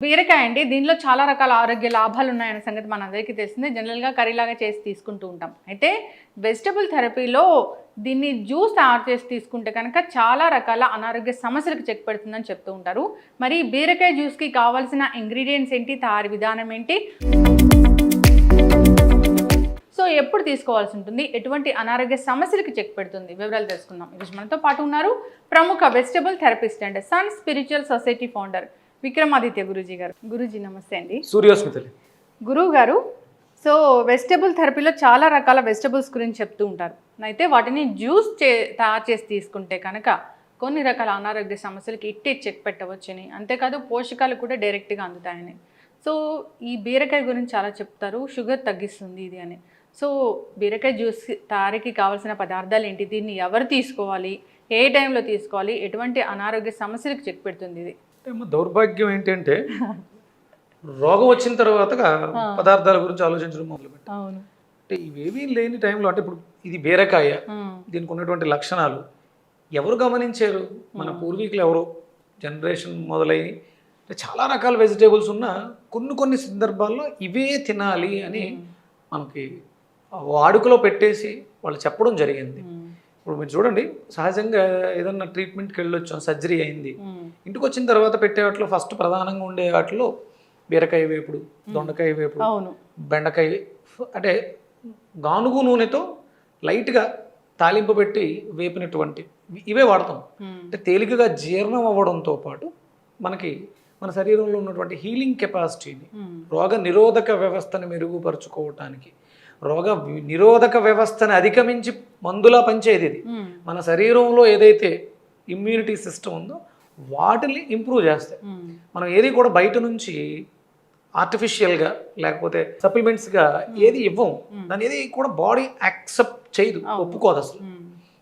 బీరకాయ అండి, దీనిలో చాలా రకాల ఆరోగ్య లాభాలు ఉన్నాయనే సంగతి మనందరికీ తెలిసిందే. జనరల్గా కర్రీలాగా చేసి తీసుకుంటూ ఉంటాం. అయితే వెజిటబుల్ థెరపీలో దీన్ని జ్యూస్ తయారు చేసి తీసుకుంటే కనుక చాలా రకాల అనారోగ్య సమస్యలకు చెక్ పెడుతుందని చెప్తూ ఉంటారు. మరి బీరకాయ జ్యూస్కి కావాల్సిన ఇంగ్రీడియంట్స్ ఏంటి, తయారీ విధానం ఏంటి, సో ఎప్పుడు తీసుకోవాల్సి ఉంటుంది, ఎటువంటి అనారోగ్య సమస్యలకు చెక్ పెడుతుంది, వివరాలు తెలుసుకుందాం. ఈరోజు మనతో పాటు ఉన్నారు ప్రముఖ vegetable therapist and sun spiritual society founder Vikramaditya Guruji గారు. గురూజీ నమస్తే అండి. సూర్యోస్మితలి గురువు గారు, సో వెజిటబుల్ థెరపీలో చాలా రకాల వెజిటబుల్స్ గురించి చెప్తూ ఉంటారు. అయితే వాటిని జ్యూస్ తయారు చేసి తీసుకుంటే కనుక కొన్ని రకాల అనారోగ్య సమస్యలకి ఇట్టే చెక్ పెట్టవచ్చని, అంతేకాదు పోషకాలు కూడా డైరెక్ట్గా అందుతాయని. సో ఈ బీరకాయ గురించి చాలా చెప్తారు, షుగర్ తగ్గిస్తుంది ఇది అని. సో బీరకాయ జ్యూస్ తయారీకి కావాల్సిన పదార్థాలు ఏంటి, దీన్ని ఎవరు తీసుకోవాలి, ఏ టైంలో తీసుకోవాలి, ఎటువంటి అనారోగ్య సమస్యలకు చెక్ పెడుతుంది ఇది? దౌర్భాగ్యం ఏంటంటే రోగం వచ్చిన తర్వాత పదార్థాల గురించి ఆలోచించడం మొదలుపెట్టాం. అంటే ఇవేమీ లేని టైంలో, అంటే ఇప్పుడు ఇది బీరకాయ, దీనికి ఉన్నటువంటి లక్షణాలు ఎవరు గమనించారు? మన పూర్వీకులు ఎవరో జనరేషన్ మొదలై చాలా రకాల వెజిటేబుల్స్ ఉన్న కొన్ని సందర్భాల్లో ఇవే తినాలి అని మనకి వాడుకలో పెట్టేసి వాళ్ళు చెప్పడం జరిగింది. ఇప్పుడు మీరు చూడండి, సహజంగా ఏదన్నా ట్రీట్మెంట్కి వెళ్ళొచ్చాం, సర్జరీ అయింది, ఇంటికి వచ్చిన తర్వాత పెట్టే వాటిలో ఫస్ట్ ప్రధానంగా ఉండే వాటిలో బీరకాయ వేపుడు, దొండకాయ వేపుడు, బెండకాయ, అంటే గానుగు నూనెతో లైట్గా తాలింపు పెట్టి వేపినటువంటి ఇవే వాడతాం. అంటే తేలికగా జీర్ణం అవ్వడంతో పాటు మనకి మన శరీరంలో ఉన్నటువంటి హీలింగ్ కెపాసిటీని, రోగ నిరోధక వ్యవస్థను మెరుగుపరుచుకోవటానికి, రోగ నిరోధక వ్యవస్థను అధిగమించి మందులా పనిచేది ఇది. మన శరీరంలో ఏదైతే ఇమ్యూనిటీ సిస్టమ్ ఉందో వాటిని ఇంప్రూవ్ చేస్తాయి. మనం ఏది కూడా బయట నుంచి ఆర్టిఫిషియల్గా లేకపోతే సప్లిమెంట్స్గా ఏది ఇవ్వం. దాని ఏది కూడా బాడీ యాక్సెప్ట్ చేయదు, ఒప్పుకోదు అసలు.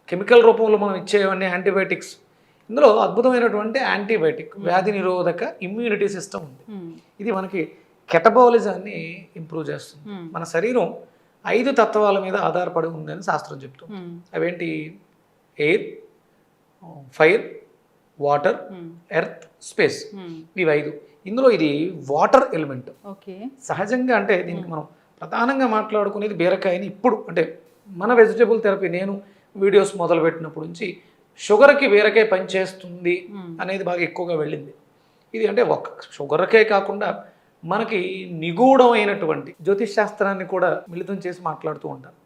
కెమికల్ రూపంలో మనం ఇచ్చేవన్నీ యాంటీబయాటిక్స్. ఇందులో అద్భుతమైనటువంటి యాంటీబయాటిక్, వ్యాధి నిరోధక ఇమ్యూనిటీ సిస్టమ్ ఉంది. ఇది మనకి కెటబాలిజాన్ని ఇంప్రూవ్ చేస్తుంది. మన శరీరం 5 తత్వాల మీద ఆధారపడి ఉందని శాస్త్రం చెప్తుంది. అవేంటి? Air, fire, water, earth, space. ఇవి 5. ఇందులో ఇది వాటర్ ఎలిమెంట్. సహజంగా అంటే దీనికి మనం ప్రధానంగా మాట్లాడుకునేది బీరకాయని. ఇప్పుడు అంటే మన వెజిటబుల్ థెరపీ నేను వీడియోస్ మొదలుపెట్టినప్పటి నుంచి షుగర్కి బీరకాయ పనిచేస్తుంది అనేది బాగా ఎక్కువగా వెళ్ళింది. ఇది అంటే ఒక షుగర్కే కాకుండా మనకి నిగూఢమైనటువంటి జ్యోతిష్ శాస్త్రాన్ని కూడా మిళితం చేసి మాట్లాడుతూ ఉంటారు.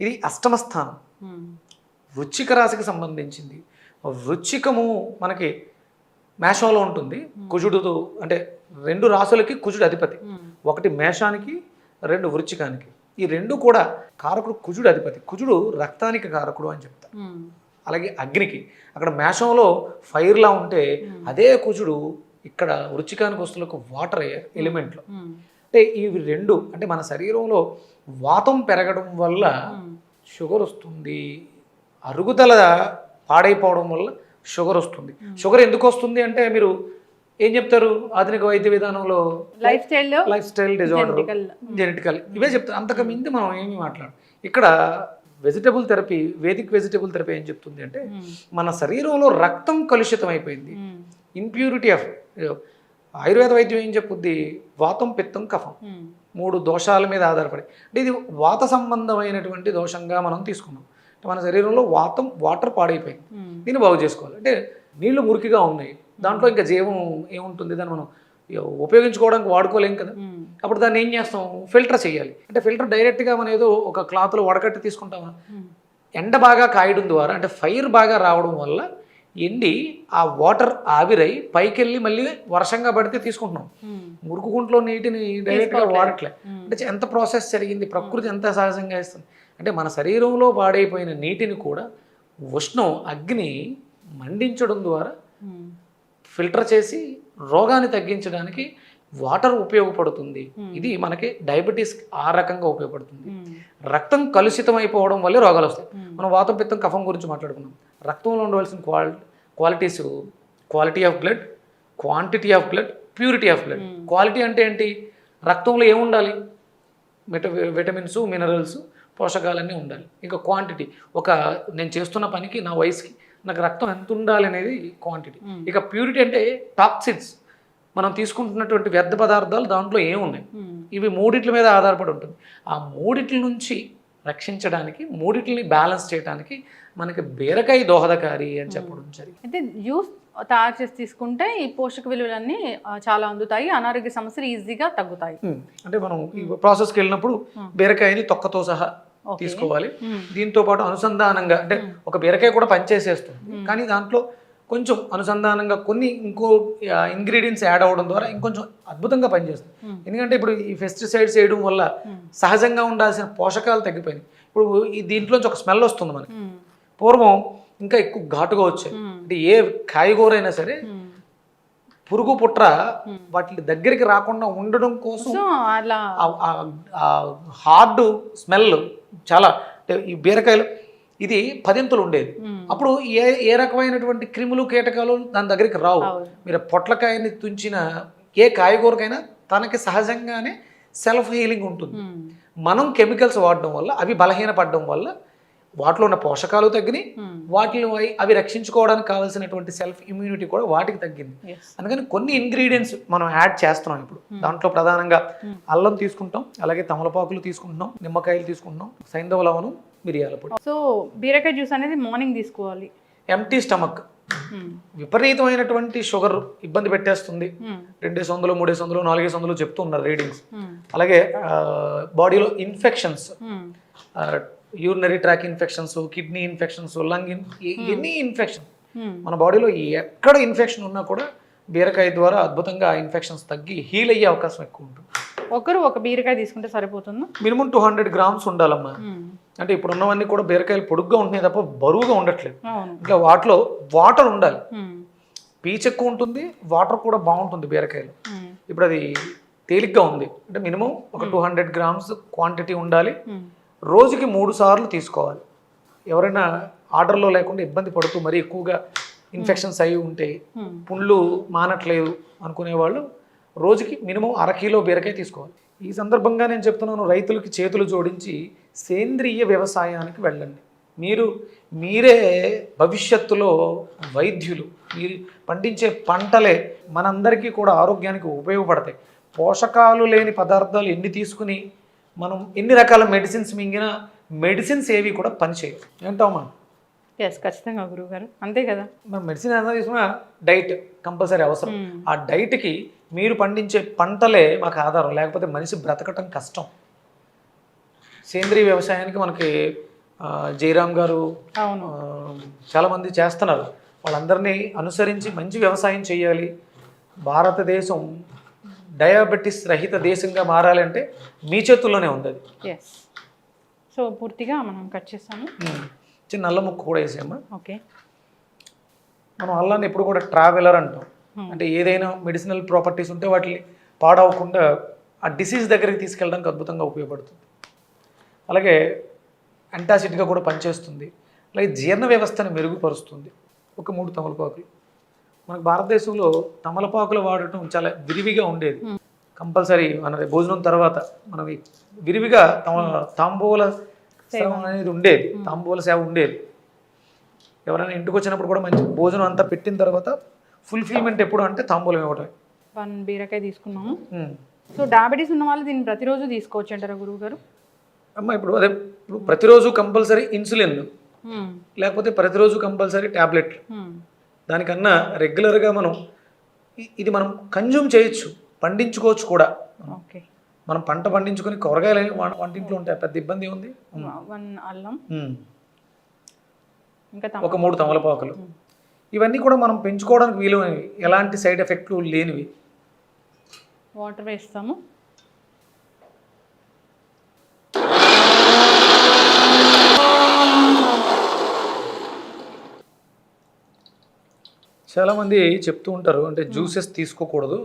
ఇది అష్టమ స్థానం, వృశ్చిక రాశికి సంబంధించింది. వృశ్చికము మనకి మేషంలో ఉంటుంది, కుజుడుతో, అంటే 2 రాశులకి కుజుడు అధిపతి. 1 మేషానికి, 2 వృశ్చికానికి. ఈ 2 కూడా కారకుడు కుజుడు అధిపతి. కుజుడు రక్తానికి కారకుడు అని చెప్తారు. అలాగే అగ్నికి, అక్కడ మేషంలో ఫైర్లా ఉంటే అదే కుజుడు ఇక్కడ వృశ్చికానికి వస్తువులకు వాటర్ ఎలిమెంట్లో. అంటే ఇవి 2 అంటే మన శరీరంలో వాతం పెరగడం వల్ల షుగర్ వస్తుంది, అరుగుదల పాడైపోవడం వల్ల షుగర్ వస్తుంది. షుగర్ ఎందుకు వస్తుంది అంటే మీరు ఏం చెప్తారు? ఆధునిక వైద్య విధానంలో లైఫ్ స్టైల్ డిజార్డర్, జెనెటికల్, ఇవే చెప్తారు. అంతకు మించి మనం ఏమీ మాట్లాడు. ఇక్కడ vegetable therapy, Vedic vegetable therapy ఏం చెప్తుంది అంటే మన శరీరంలో రక్తం కలుషితం అయిపోయింది, ఇంప్యూరిటీ ఆఫ్. ఆయుర్వేద వైద్యం ఏం చెప్పుద్ది? వాతం, పిత్తం, కఫం, 3 దోషాల మీద ఆధారపడి. అంటే ఇది వాత సంబంధమైనటువంటి దోషంగా మనం తీసుకున్నాం. మన శరీరంలో వాటర్ పాడైపోయింది, దీన్ని బాగు చేసుకోవాలి. అంటే నీళ్లు మురికిగా ఉన్నాయి, దాంట్లో ఇంకా జీవం ఏముంటుంది, దాన్ని మనం ఉపయోగించుకోవడానికి వాడుకోలేం కదా. అప్పుడు దాన్ని ఏం చేస్తాం? ఫిల్టర్ చేయాలి. అంటే ఫిల్టర్ డైరెక్ట్గా మనం ఏదో ఒక క్లాత్లో వడకట్టి తీసుకుంటామా? ఎండ బాగా కాయడం ద్వారా, అంటే ఫైర్ బాగా రావడం వల్ల ఎండి ఆ వాటర్ ఆవిరై పైకి వెళ్ళి మళ్ళీ వర్షంగా పడితే తీసుకుంటున్నాం. మురుకు గుంట్లో నీటిని డైరెక్ట్గా వాడట్లే. అంటే ఎంత ప్రాసెస్ జరిగింది, ప్రకృతి ఎంత సహజంగా ఇస్తుంది. అంటే మన శరీరంలో పాడైపోయిన నీటిని కూడా ఉష్ణం, అగ్ని మండించడం ద్వారా ఫిల్టర్ చేసి రోగాన్ని తగ్గించడానికి వాటర్ ఉపయోగపడుతుంది. ఇది మనకి డయాబెటీస్ ఆ రకంగా ఉపయోగపడుతుంది. రక్తం కలుషితం అయిపోవడం వల్లే రోగాలు వస్తాయి. మనం వాతం, పిత్తం, కఫం గురించి మాట్లాడుకున్నాం. రక్తంలో ఉండవలసిన qualities: quality of blood, quantity of blood, purity of blood. Quality అంటే ఏంటి? రక్తంలో ఏముండాలి? విటమిన్స్, మినరల్స్, పోషకాలన్నీ ఉండాలి. ఇక క్వాంటిటీ, నేను చేస్తున్న పనికి నా వయసుకి నాకు రక్తం ఎంత ఉండాలి అనేది క్వాంటిటీ. ఇక ప్యూరిటీ అంటే టాక్సిన్స్, మనం తీసుకుంటున్నటువంటి వ్యర్థ పదార్థాలు దాంట్లో ఏమున్నాయి, ఇవి మూడిట్ల మీద ఆధారపడి ఉంటుంది. ఆ మూడిట్ల నుంచి రక్షించడానికి, మూడిట్లని బ్యాలెన్స్ చేయడానికి మనకి బీరకాయ దోహదకారి అని చెప్పడం జరిగింది. అయితే జ్యూస్ తయారు చేసి తీసుకుంటే ఈ పోషక విలువలన్నీ చాలా అందుతాయి, అనారోగ్య సమస్యలు ఈజీగా తగ్గుతాయి. అంటే మనం ఈ ప్రాసెస్కి వెళ్ళినప్పుడు బీరకాయని తొక్కతో సహా తీసుకోవాలి. దీంతో పాటు అనుసంధానంగా, అంటే ఒక బీరకాయ కూడా పనిచేసేస్తుంది, కానీ దాంట్లో కొంచెం అనుసంధానంగా కొన్ని ఇంకో ఇంగ్రీడియంట్స్ యాడ్ అవ్వడం ద్వారా ఇంకొంచెం అద్భుతంగా పనిచేస్తుంది. ఎందుకంటే ఇప్పుడు ఈ పెస్టిసైడ్స్ వేయడం వల్ల సహజంగా ఉండాల్సిన పోషకాలు తగ్గిపోయినాయి. ఇప్పుడు ఈ దీంట్లోంచి ఒక స్మెల్ వస్తుంది మనకి. పూర్వం ఇంకా ఎక్కువ ఘాటుగా వచ్చాయి. అంటే ఏ కాయగూర అయినా సరే పురుగు పుట్ర వాటి దగ్గరికి రాకుండా ఉండడం కోసం హార్డ్ స్మెల్ చాలా, ఈ బీరకాయలు ఇది 10 ఉండేది. అప్పుడు ఏ రకమైనటువంటి క్రిములు కీటకాలు దాని దగ్గరికి రావు. మీరు పొట్లకాయని తుంచిన ఏ కాయగూరకైనా తనకి సహజంగానే సెల్ఫ్ హీలింగ్ ఉంటుంది. మనం కెమికల్స్ వాడడం వల్ల అవి బలహీనపడడం వల్ల వాటిలో ఉన్న పోషకాలు తగ్గినాయి, వాటిని అవి రక్షించుకోవడానికి కావాల్సినటువంటి సెల్ఫ్ ఇమ్యూనిటీ కూడా వాటికి తగ్గింది. అందుకని కొన్ని ఇంగ్రీడియంట్స్ మనం యాడ్ చేస్తున్నాం ఇప్పుడు. దాంట్లో ప్రధానంగా అల్లం తీసుకుంటాం, అలాగే తమలపాకులు తీసుకుంటున్నాం, నిమ్మకాయలు తీసుకుంటున్నాం, సైంధవ లవణం, మిరియాల పొడి. సో బీరకాయ జ్యూస్ అనేది మార్నింగ్ తీసుకోవాలి. ఎంటీ స్టమక్, విపరీతమైనటువంటి షుగర్ ఇబ్బంది పెట్టేస్తుంది. 200, 300, 400 చెప్తున్నారు రీడింగ్స్. అలాగే బాడీలో infections, urinary tract infections, kidney infections, lung any infection, మన బాడీలో ఎక్కడ ఇన్ఫెక్షన్ ఉన్నా కూడా బీరకాయ ద్వారా అద్భుతంగా ఇన్ఫెక్షన్స్ తగ్గి హీల్ అయ్యే అవకాశం ఎక్కువ ఉంటుంది. ఒక బీరకాయ తీసుకుంటే సరిపోతుందా? మినిమం 200 grams ఉండాలమ్మా. అంటే ఇప్పుడు ఉన్నవన్నీ కూడా బీరకాయలు పొడుగ్గా ఉంటున్నాయి తప్ప బరువుగా ఉండట్లేదు. ఇంకా వాటిలో వాటర్ ఉండాలి, పీచు ఎక్కువ ఉంటుంది, వాటర్ కూడా బాగుంటుంది బీరకాయలు. ఇప్పుడు అది తేలిగ్గా ఉంది అంటే మినిమం ఒక 200 grams క్వాంటిటీ ఉండాలి. రోజుకి 3 సార్లు తీసుకోవాలి. ఎవరైనా ఆర్డర్లో లేకుండా ఇబ్బంది పడుతూ మరీ ఎక్కువగా ఇన్ఫెక్షన్స్ అయి ఉంటే, పుండ్లు మానట్లేదు అనుకునే వాళ్ళు రోజుకి మినిమం 1/2 కిలో బీరకాయ తీసుకోవాలి. ఈ సందర్భంగా నేను చెప్తున్నాను, రైతులకి చేతులు జోడించి సేంద్రియ వ్యవసాయానికి వెళ్ళండి. మీరే భవిష్యత్తులో వైద్యులు. మీరు పండించే పంటలే మనందరికీ కూడా ఆరోగ్యానికి ఉపయోగపడతాయి. పోషకాలు లేని పదార్థాలు ఎన్ని తీసుకుని మనం ఎన్ని రకాల మెడిసిన్స్ మింగినా మెడిసిన్స్ ఏవి కూడా పనిచేయవు. ఏంటమ్మా? ఖచ్చితంగా గురువుగారు, అంతే కదా. మనం మెడిసిన్ ఎంత తీసుకున్నా డైట్ కంపల్సరీ అవసరం. ఆ డైట్కి మీరు పండించే పంటలే మాకు ఆధారం, లేకపోతే మనిషి బ్రతకటం కష్టం. సేంద్రీయ వ్యవసాయానికి మనకి జయరామ్ గారు చాలామంది చేస్తున్నారు. వాళ్ళందరినీ అనుసరించి మంచి వ్యవసాయం చేయాలి. భారతదేశం డయాబెటిస్ రహిత దేశంగా మారాలంటే మీ చేతుల్లోనే ఉంది అది. సో పూర్తిగా మనం కట్ చేస్తాము. చిన్న అల్లం ముక్క కూడా వేసామా. ఓకే. మనం అల్లాన్ని ఎప్పుడు కూడా ట్రావెలర్ అంటాం. అంటే ఏదైనా మెడిసినల్ ప్రాపర్టీస్ ఉంటే వాటిని పాడవకుండా ఆ డిసీజ్ దగ్గరికి తీసుకెళ్ళడానికి అద్భుతంగా ఉపయోగపడుతుంది. అలాగే యాంటాసిడ్గా కూడా పనిచేస్తుంది. అలాగే జీర్ణ వ్యవస్థను మెరుగుపరుస్తుంది. ఒక 3 తమలపాకులు. మనకు భారతదేశంలో తమలపాకులు వాడటం చాలా విరివిగా ఉండేది. కంపల్సరీ మన భోజనం తర్వాత మనం విరివిగా తాంబూల సేవ అనేది ఉండేది. తాంబూల సేవ ఉండేది. ఎవరైనా ఇంటికి వచ్చినప్పుడు కూడా మంచి భోజనం అంతా పెట్టిన తర్వాత ఫుల్ఫిల్మెంట్ ఎప్పుడు అంటే తాంబూలం ఇవ్వటం. 1 బీరకాయ తీసుకున్నాము. సో డయాబెటీస్ ఉన్న వాళ్ళు దీన్ని ప్రతిరోజు తీసుకోవచ్చు అంటారా గురువు గారు? అమ్మ ఇప్పుడు ప్రతిరోజు కంపల్సరీ ఇన్సులిన్, లేకపోతే ప్రతిరోజు కంపల్సరీ ట్యాబ్లెట్లు. దానికన్నా రెగ్యులర్గా ఇది మనం కన్జ్యూమ్ చేయొచ్చు, పండించుకోవచ్చు కూడా. మనం పంట పండించుకొని కూరగాయలు వంటింట్లో ఉంటాయి, పెద్ద ఇబ్బంది ఉంది. 1 అల్లం, ఒక 3 తమలపాకులు. ఇవన్నీ కూడా మనం పెంచుకోవడానికి వీలైనవి, ఎలాంటి సైడ్ ఎఫెక్ట్లు లేనివి. వాటర్ వేస్తాము. చాలామంది చెప్తూ ఉంటారు అంటే జ్యూసెస్ తీసుకోకూడదు,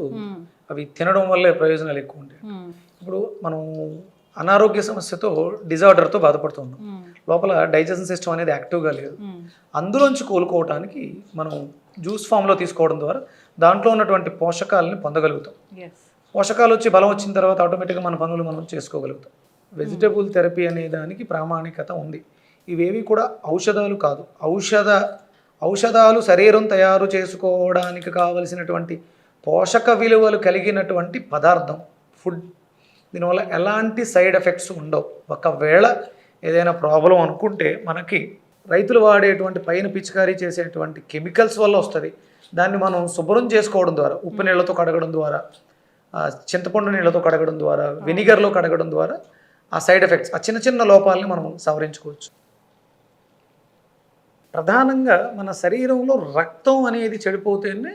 అవి తినడం వల్లే ప్రయోజనాలు ఎక్కువ ఉంటాయి. ఇప్పుడు మనం అనారోగ్య సమస్యతో డిజార్డర్తో బాధపడుతున్నాం, లోపల డైజెషన్ సిస్టమ్ అనేది యాక్టివ్గా లేదు. అందులోంచి కోలుకోవడానికి మనం జ్యూస్ ఫామ్లో తీసుకోవడం ద్వారా దాంట్లో ఉన్నటువంటి పోషకాలని పొందగలుగుతాం. పోషకాలు వచ్చి బలం వచ్చిన తర్వాత ఆటోమేటిక్గా మన పనులు మనం చేసుకోగలుగుతాం. వెజిటబుల్ థెరపీ అనే దానికి ప్రామాణికత ఉంది. ఇవేవి కూడా ఔషధాలు కాదు. ఔషధాలు శరీరం తయారు చేసుకోవడానికి కావలసినటువంటి పోషక విలువలు కలిగినటువంటి పదార్థం, ఫుడ్. దీనివల్ల ఎలాంటి సైడ్ ఎఫెక్ట్స్ ఉండవు. ఒకవేళ ఏదైనా ప్రాబ్లం అనుకుంటే మనకి రైతులు వాడేటువంటి పైన పిచికారీ చేసేటువంటి కెమికల్స్ వల్ల వస్తుంది. దాన్ని మనం శుభ్రం చేసుకోవడం ద్వారా, ఉప్పు నీళ్ళతో కడగడం ద్వారా, చింతపండు నీళ్ళతో కడగడం ద్వారా, వెనిగర్లో కడగడం ద్వారా ఆ సైడ్ ఎఫెక్ట్స్, ఆ చిన్న చిన్న లోపాలని మనం సవరించుకోవచ్చు. ప్రధానంగా మన శరీరంలో రక్తం అనేది చెడిపోతేనే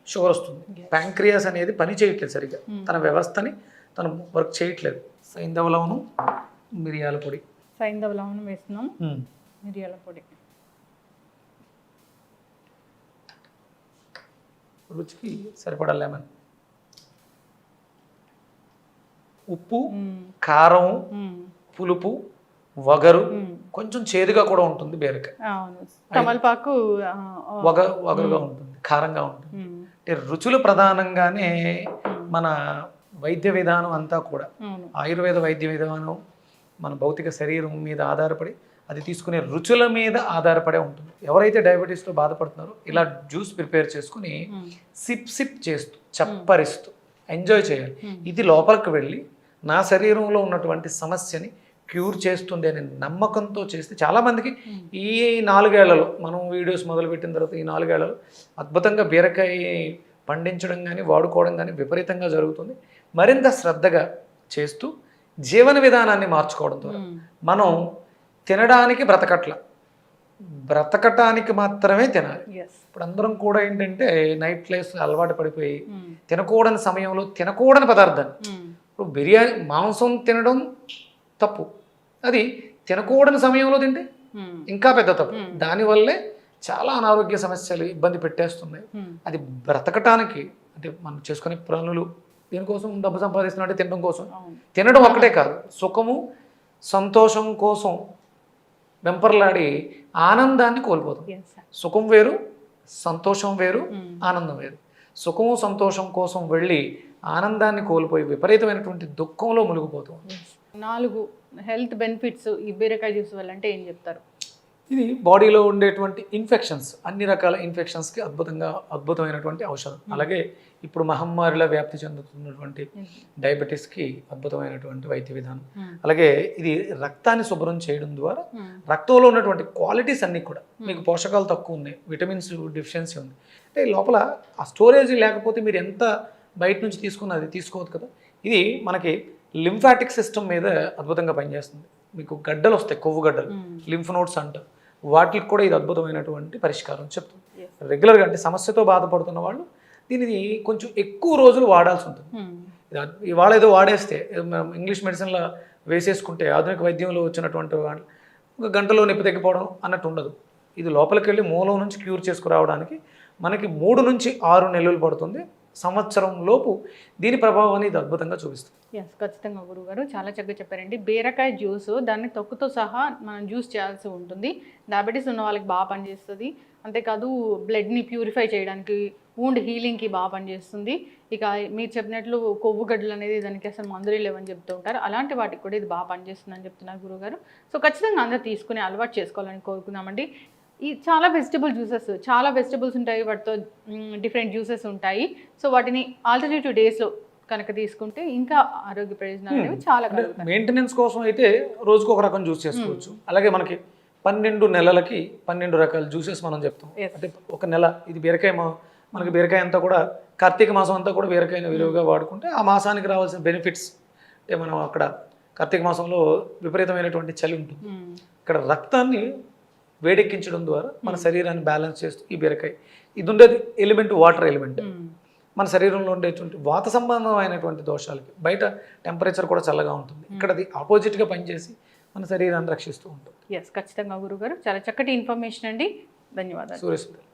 షుగర్ వస్తుంది. ప్యాంక్రియాస్ అనేది పని చేయట్లేదు సరిగ్గా, తన వ్యవస్థని తను వర్క్ చేయట్లేదు. సైంధవ లవణం, మిరియాల పొడి. సైంధవ లవణం వేస్తున్నాం, మిరియాల పొడి. రుచికి సరిపడా లెమన్, ఉప్పు, కారం, పులుపు, వగరు, కొంచెం చేదుగా కూడా ఉంటుంది బీరకాయ. తమలపాకు వగరుగా ఉంటుంది, కారంగా ఉంటుంది. అంటే రుచులు ప్రధానంగానే మన వైద్య విధానం అంతా కూడా, ఆయుర్వేద వైద్య విధానం మన భౌతిక శరీరం మీద ఆధారపడి, అది తీసుకునే రుచుల మీద ఆధారపడే ఉంటుంది. ఎవరైతే డయాబెటీస్తో బాధపడుతున్నారో ఇలా జ్యూస్ ప్రిపేర్ చేసుకుని సిప్ చేస్తూ చప్పరిస్తూ ఎంజాయ్ చేయాలి. ఇది లోపలికి వెళ్ళి నా శరీరంలో ఉన్నటువంటి సమస్యని క్యూర్ చేస్తుంది అనే నమ్మకంతో చేస్తే చాలామందికి ఈ 4 ఏళ్లలో, మనం వీడియోస్ మొదలుపెట్టిన తర్వాత ఈ 4 ఏళ్లలో అద్భుతంగా బీరకాయ పండించడం కానీ వాడుకోవడం కానీ విపరీతంగా జరుగుతుంది. మరింత శ్రద్ధగా చేస్తూ జీవన విధానాన్ని మార్చుకోవడం ద్వారా మనం తినడానికి బ్రతకటానికి మాత్రమే తినాలి. ఇప్పుడు అందరం కూడా ఏంటంటే నైట్ లైఫ్ అలవాటు పడిపోయి తినకూడని సమయంలో తినకూడని పదార్థాన్ని, ఇప్పుడు బిర్యానీ, మాంసం తినడం తప్పు, అది తినకూడని సమయంలో తింటే ఇంకా పెద్ద తప్పు. దానివల్లే చాలా అనారోగ్య సమస్యలు ఇబ్బంది పెట్టేస్తున్నాయి. అది బ్రతకటానికి, అంటే మనం చేసుకునే పనులు దీనికోసం డబ్బు సంపాదిస్తున్నట్టే తినడం కోసం, తినడం ఒక్కటే కాదు, సుఖము సంతోషం కోసం వెంపర్లాడి ఆనందాన్ని కోల్పోతాం. సుఖం వేరు, సంతోషం వేరు, ఆనందం వేరు. సుఖము సంతోషం కోసం వెళ్ళి ఆనందాన్ని కోల్పోయి విపరీతమైనటువంటి దుఃఖంలో మునిగిపోతాం. 4 హెల్త్ బెనిఫిట్స్ ఈ బీరకాయ జ్యూస్ వల్ల అంటే ఏం చెప్తారు? ఇది బాడీలో ఉండేటువంటి ఇన్ఫెక్షన్స్, అన్ని రకాల ఇన్ఫెక్షన్స్కి అద్భుతమైనటువంటి ఔషధం. అలాగే ఇప్పుడు మహమ్మారిలా వ్యాప్తి చెందుతున్నటువంటి డయాబెటీస్కి అద్భుతమైనటువంటి వైద్య విధానం. అలాగే ఇది రక్తాన్ని శుభ్రం చేయడం ద్వారా రక్తంలో ఉన్నటువంటి క్వాలిటీస్ అన్నీ కూడా, మీకు పోషకాలు తక్కువ ఉన్నాయి, విటమిన్స్ డెఫిషియన్సీ ఉంది అంటే లోపల ఆ స్టోరేజ్ లేకపోతే మీరు ఎంత బయట నుంచి తీసుకున్నది తీసుకోవద్దు కదా. ఇది మనకి లింఫాటిక్ సిస్టమ్ మీద అద్భుతంగా పనిచేస్తుంది. మీకు గడ్డలు వస్తాయి, కొవ్వు గడ్డలు, లింఫ్ నోడ్స్ అంటారు, వాటికి కూడా ఇది అద్భుతమైనటువంటి పరిష్కారం చెప్తుంది. రెగ్యులర్గా అంటే సమస్యతో బాధపడుతున్న వాళ్ళు దీనిని కొంచెం ఎక్కువ రోజులు వాడాల్సి ఉంటుంది. ఇవాళ ఏదో వాడేస్తే ఇంగ్లీష్ మెడిసిన్లో వేసేసుకుంటే ఆధునిక వైద్యంలో వచ్చినటువంటి వాళ్ళు 1 గంటలో నొప్పి తగ్గిపోవడం అన్నట్టు ఉండదు. ఇది లోపలికి వెళ్ళి మూలం నుంచి క్యూర్ చేసుకురావడానికి మనకి 3 నుంచి 6 నెలలు పడుతుంది. సంవత్సరం లోపు దీని ప్రభావాన్ని ఇది అద్భుతంగా చూపిస్తుంది. ఖచ్చితంగా గురుగారు చాలా చక్కగా చెప్పారండి. బీరకాయ జ్యూస్ దాన్ని తొక్కుతో సహా మనం జ్యూస్ చేయాల్సి ఉంటుంది. డయాబెటీస్ ఉన్న వాళ్ళకి బాగా పనిచేస్తుంది. అంతేకాదు బ్లడ్ని ప్యూరిఫై చేయడానికి, వూండ్ హీలింగ్కి బాగా పనిచేస్తుంది. ఇక మీరు చెప్పినట్లు కొవ్వు గడ్డలు అనేది దానికి అసలు మందులు లేవని చెప్తూ ఉంటారు, అలాంటి వాటికి కూడా ఇది బాగా పనిచేస్తుందని చెప్తున్నారు గురుగారు. సో ఖచ్చితంగా అందరూ తీసుకుని అలవాటు చేసుకోవాలని కోరుకుందామండి. ఈ చాలా వెజిటబుల్స్ ఉంటాయి, వాటితో డిఫరెంట్ జ్యూసెస్ ఉంటాయి. సో వాటిని ఆల్టర్నేటివ్ డేస్లో కనుక తీసుకుంటే ఇంకా ఆరోగ్య ప్రయోజనాలు అనేవి చాలా కలుగుతాయి. మెయింటెనెన్స్ కోసం అయితే రోజుకు ఒక రకం జ్యూస్ చేసుకోవచ్చు. అలాగే మనకి 12 నెలలకి 12 రకాల జ్యూసెస్ మనం చెప్తాం. అంటే ఒక నెల ఇది బీరకాయ, మనకి బీరకాయ అంతా కూడా కార్తీక మాసం అంతా కూడా బీరకాయని విలువగా వాడుకుంటే ఆ మాసానికి రావాల్సిన బెనిఫిట్స్, అంటే మనం అక్కడ కార్తీక మాసంలో విపరీతమైనటువంటి చలి ఉంటుంది, ఇక్కడ రక్తాన్ని వేడెక్కించడం ద్వారా మన శరీరాన్ని బ్యాలెన్స్ చేస్తూ ఈ బీరకాయ, ఇది ఉండేది ఎలిమెంట్ వాటర్ ఎలిమెంట్, మన శరీరంలో ఉండేటువంటి వాత సంబంధమైనటువంటి దోషాలకి, బయట టెంపరేచర్ కూడా చల్లగా ఉంటుంది, ఇక్కడ అది ఆపోజిట్గా పనిచేసి మన శరీరాన్ని రక్షిస్తూ ఉంటుంది. ఖచ్చితంగా గురుగారు చాలా చక్కటి ఇన్ఫర్మేషన్ అండి. ధన్యవాదాలు. సూర్యసుందర్.